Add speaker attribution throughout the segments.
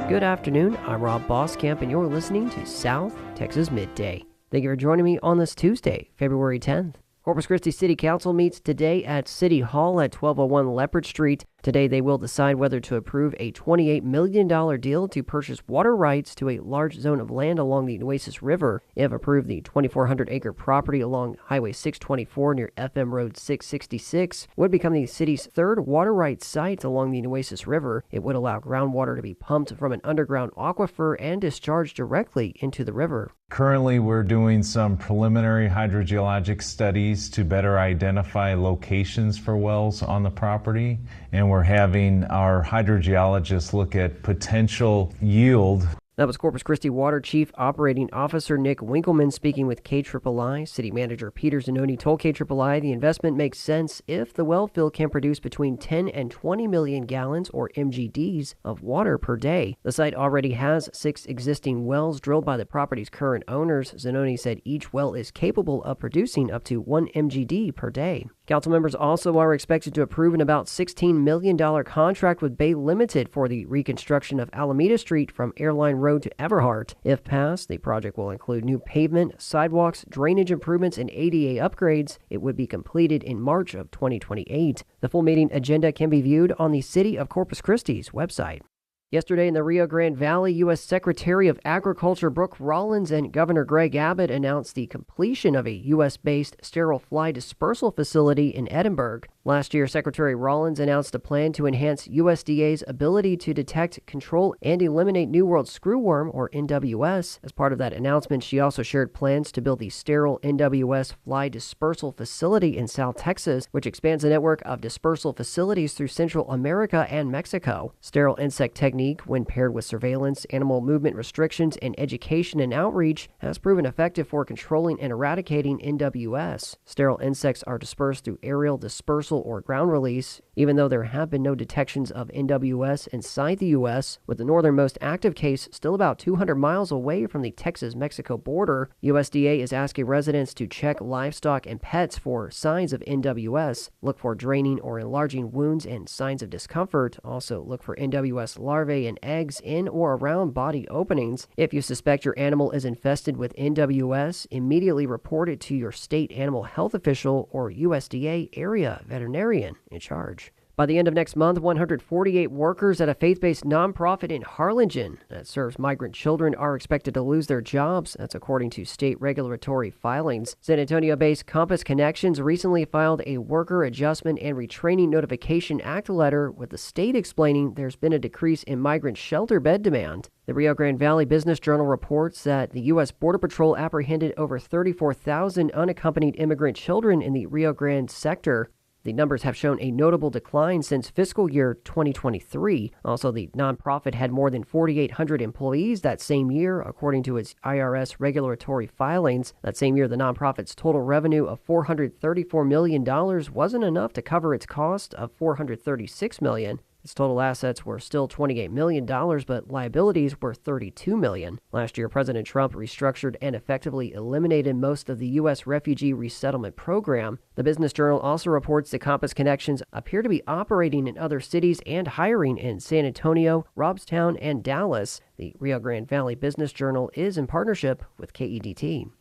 Speaker 1: Good afternoon, I'm Rob Boskamp, and you're listening to South Texas Midday. Thank you for joining me on this Tuesday, February 10th. Corpus Christi City Council meets today at City Hall at 1201 Leopard Street. Today they will decide whether to approve a $28 million deal to purchase water rights to a large zone of land along the Nueces River. If approved, the 2,400-acre property along Highway 624 near FM Road 666 would become the city's third water rights site along the Nueces River. It would allow groundwater to be pumped from an underground aquifer and discharged directly into the river.
Speaker 2: Currently, we're doing some preliminary hydrogeologic studies to better identify locations for wells on the property, and we're having our hydrogeologists look at potential yield.
Speaker 1: That was Corpus Christi Water Chief Operating Officer Nick Winkleman speaking with KIII. City Manager Peter Zanoni told KIII the investment makes sense if the well field can produce between 10 and 20 million gallons, or MGDs, of water per day. The site already has 6 existing wells drilled by the property's current owners. Zanoni said each well is capable of producing up to 1 MGD per day. Council members also are expected to approve an about $16 million contract with Bay Limited for the reconstruction of Alameda Street from Airline Road to Everhart. If passed, the project will include new pavement, sidewalks, drainage improvements, and ADA upgrades. It would be completed in March of 2028. The full meeting agenda can be viewed on the City of Corpus Christi's website. Yesterday in the Rio Grande Valley, U.S. Secretary of Agriculture Brooke Rollins and Governor Greg Abbott announced the completion of a U.S.-based sterile fly dispersal facility in Edinburg. Last year, Secretary Rollins announced a plan to enhance USDA's ability to detect, control, and eliminate New World Screwworm, or NWS. As part of that announcement, she also shared plans to build the sterile NWS fly dispersal facility in South Texas, which expands a network of dispersal facilities through Central America and Mexico. Sterile insect technique, when paired with surveillance, animal movement restrictions, and education and outreach, has proven effective for controlling and eradicating NWS. Sterile insects are dispersed through aerial dispersal or ground release. Even though there have been no detections of NWS inside the U.S., with the northernmost active case still about 200 miles away from the Texas-Mexico border, USDA is asking residents to check livestock and pets for signs of NWS. Look for draining or enlarging wounds and signs of discomfort. Also, look for NWS larvae and eggs in or around body openings. If you suspect your animal is infested with NWS, immediately report it to your state animal health official or USDA area veterinarian in charge. By the end of next month, 148 workers at a faith-based nonprofit in Harlingen that serves migrant children are expected to lose their jobs. That's according to state regulatory filings. San Antonio-based Compass Connections recently filed a Worker Adjustment and Retraining Notification Act letter with the state explaining there's been a decrease in migrant shelter bed demand. The Rio Grande Valley Business Journal reports that the U.S. Border Patrol apprehended over 34,000 unaccompanied immigrant children in the Rio Grande sector. The numbers have shown a notable decline since fiscal year 2023. Also, the nonprofit had more than 4,800 employees that same year, according to its IRS regulatory filings. That same year, the nonprofit's total revenue of $434 million wasn't enough to cover its cost of $436 million. Its total assets were still $28 million, but liabilities were $32 million. Last year, President Trump restructured and effectively eliminated most of the U.S. refugee resettlement program. The Business Journal also reports that Compass Connections appear to be operating in other cities and hiring in San Antonio, Robstown, and Dallas. The Rio Grande Valley Business Journal is in partnership with KEDT.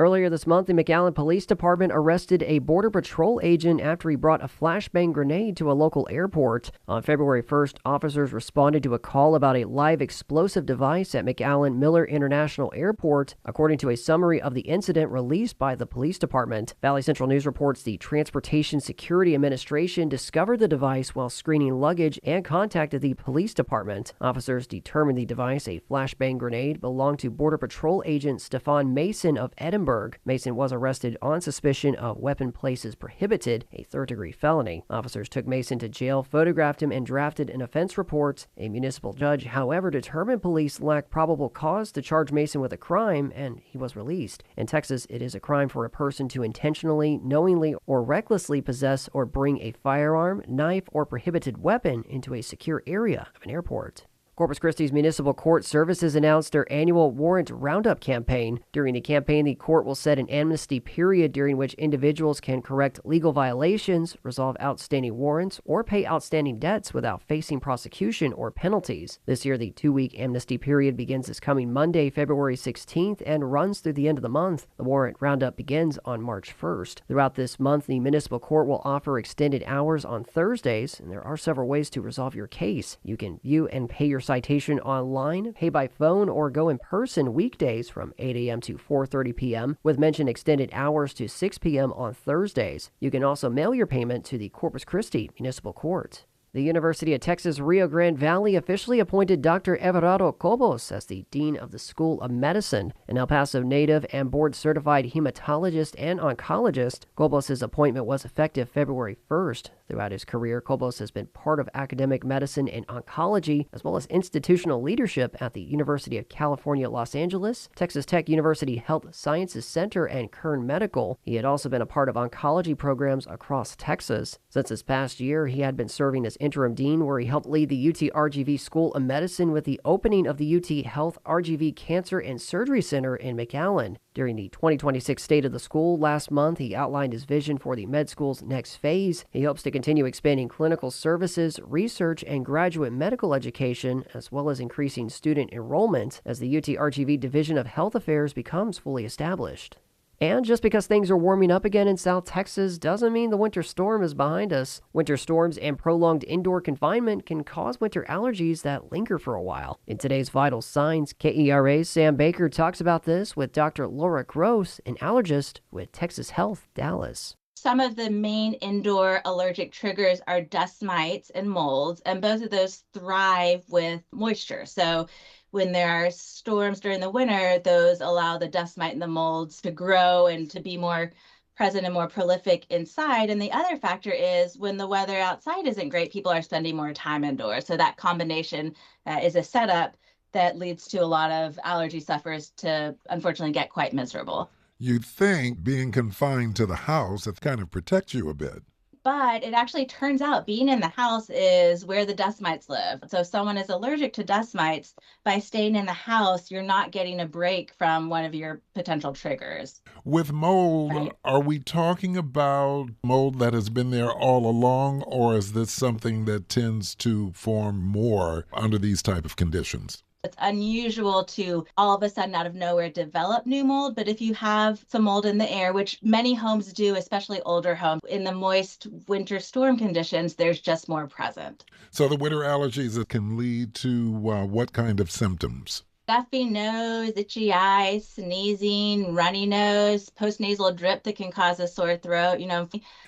Speaker 1: Earlier this month, the McAllen Police Department arrested a Border Patrol agent after he brought a flashbang grenade to a local airport. On February 1st, officers responded to a call about a live explosive device at McAllen Miller International Airport, according to a summary of the incident released by the police department. Valley Central News reports the Transportation Security Administration discovered the device while screening luggage and contacted the police department. Officers determined the device, a flashbang grenade, belonged to Border Patrol agent Stefan Mason of Edinburg. Mason was arrested on suspicion of weapon places prohibited, a third-degree felony. Officers took Mason to jail, photographed him, and drafted an offense report. A municipal judge, however, determined police lacked probable cause to charge Mason with a crime, and he was released. In Texas, it is a crime for a person to intentionally, knowingly, or recklessly possess or bring a firearm, knife, or prohibited weapon into a secure area of an airport. Corpus Christi's Municipal Court Services announced their annual Warrant Roundup campaign. During the campaign, the court will set an amnesty period during which individuals can correct legal violations, resolve outstanding warrants, or pay outstanding debts without facing prosecution or penalties. This year, the 2-week amnesty period begins this coming Monday, February 16th, and runs through the end of the month. The Warrant Roundup begins on March 1st. Throughout this month, the Municipal Court will offer extended hours on Thursdays, and there are several ways to resolve your case. You can view and pay your citation online, pay by phone, or go in person weekdays from 8 a.m. to 4:30 p.m., with mentioned extended hours to 6 p.m. on Thursdays. You can also mail your payment to the Corpus Christi Municipal Court. The University of Texas Rio Grande Valley officially appointed Dr. Everardo Cobos as the Dean of the School of Medicine. An El Paso native and board-certified hematologist and oncologist, Cobos' appointment was effective February 1st. Throughout his career, Cobos has been part of academic medicine and oncology, as well as institutional leadership at the University of California, Los Angeles, Texas Tech University Health Sciences Center, and Kern Medical. He had also been a part of oncology programs across Texas. Since this past year, he had been serving as interim dean, where he helped lead the UTRGV School of Medicine with the opening of the UT Health RGV Cancer and Surgery Center in McAllen. During the 2026 State of the School last month, he outlined his vision for the med school's next phase. He hopes to continue expanding clinical services, research, and graduate medical education, as well as increasing student enrollment as the UTRGV Division of Health Affairs becomes fully established. And just because things are warming up again in South Texas doesn't mean the winter storm is behind us. Winter storms and prolonged indoor confinement can cause winter allergies that linger for a while. In today's Vital Signs, KERA's Sam Baker talks about this with Dr. Laura Gross, an allergist with Texas Health Dallas.
Speaker 3: Some of the main indoor allergic triggers are dust mites and molds, and both of those thrive with moisture. So when there are storms during the winter, those allow the dust mite and the molds to grow and to be more present and more prolific inside. And the other factor is when the weather outside isn't great, people are spending more time indoors. So that combination is a setup that leads to a lot of allergy sufferers to unfortunately get quite miserable.
Speaker 4: You'd think being confined to the house, it kind of protects you a bit.
Speaker 3: But it actually turns out being in the house is where the dust mites live. So if someone is allergic to dust mites, by staying in the house, you're not getting a break from one of your potential triggers.
Speaker 4: With mold,
Speaker 3: Right.
Speaker 4: Are we talking about mold that has been there all along, or is this something that tends to form more under these type of conditions?
Speaker 3: It's unusual to all of a sudden out of nowhere develop new mold, but if you have some mold in the air, which many homes do, especially older homes, in the moist winter storm conditions, there's just more present.
Speaker 4: So the winter allergies that can lead to what kind of symptoms?
Speaker 3: Stuffy nose, itchy eyes, sneezing, runny nose, postnasal drip that can cause a sore throat,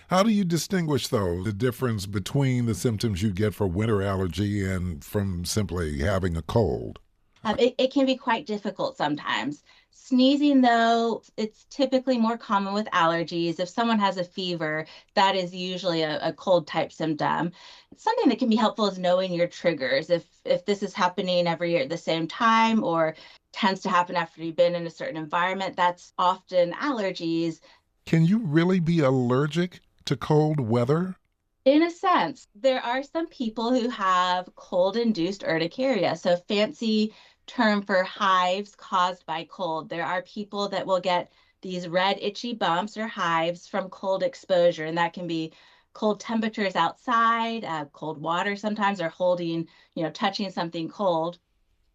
Speaker 4: How do you distinguish, though, the difference between the symptoms you get for winter allergy and from simply having a cold?
Speaker 3: It can be quite difficult sometimes. Sneezing, though, it's typically more common with allergies. If someone has a fever, that is usually a cold type symptom. Something that can be helpful is knowing your triggers. If this is happening every year at the same time or tends to happen after you've been in a certain environment, that's often allergies.
Speaker 4: Can you really be allergic to cold weather?
Speaker 3: In a sense, there are some people who have cold-induced urticaria, so fancy term for hives caused by cold. There are people that will get these red itchy bumps or hives from cold exposure, and that can be cold temperatures outside, cold water sometimes, or holding, touching something cold.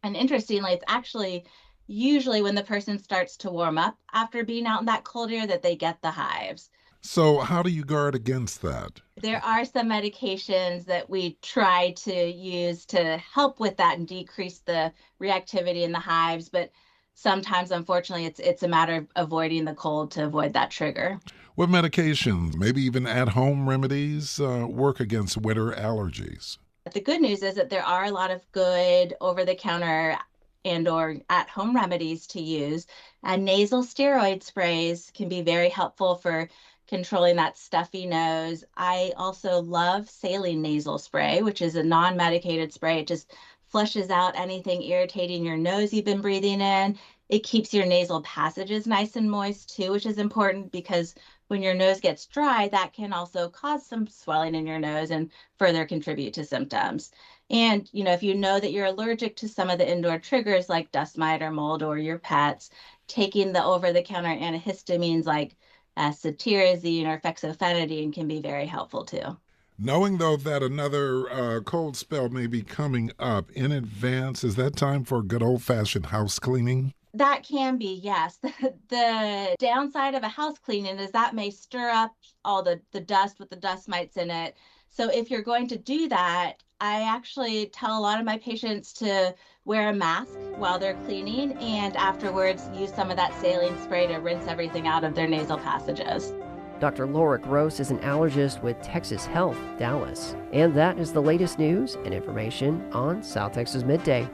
Speaker 3: And interestingly, it's actually usually when the person starts to warm up after being out in that cold air that they get the hives.
Speaker 4: So how do you guard against that?
Speaker 3: There are some medications that we try to use to help with that and decrease the reactivity in the hives, but sometimes, unfortunately, it's a matter of avoiding the cold to avoid that trigger.
Speaker 4: What medications, maybe even at-home remedies, work against winter allergies?
Speaker 3: The good news is that there are a lot of good over-the-counter and or at-home remedies to use. And nasal steroid sprays can be very helpful for controlling that stuffy nose. I also love saline nasal spray, which is a non-medicated spray. It just flushes out anything irritating your nose you've been breathing in. It keeps your nasal passages nice and moist too, which is important because when your nose gets dry, that can also cause some swelling in your nose and further contribute to symptoms. And, if you know that you're allergic to some of the indoor triggers like dust mite or mold or your pets, taking the over-the-counter antihistamines like cetirizine or fexofenadine can be very helpful too.
Speaker 4: Knowing, though, that another cold spell may be coming up in advance, is that time for good old-fashioned house cleaning?
Speaker 3: That can be, yes. The downside of a house cleaning is that may stir up all the dust with the dust mites in it. So if you're going to do that, I actually tell a lot of my patients to wear a mask while they're cleaning and afterwards use some of that saline spray to rinse everything out of their nasal passages.
Speaker 1: Dr. Laura Gross is an allergist with Texas Health, Dallas. And that is the latest news and information on South Texas Midday.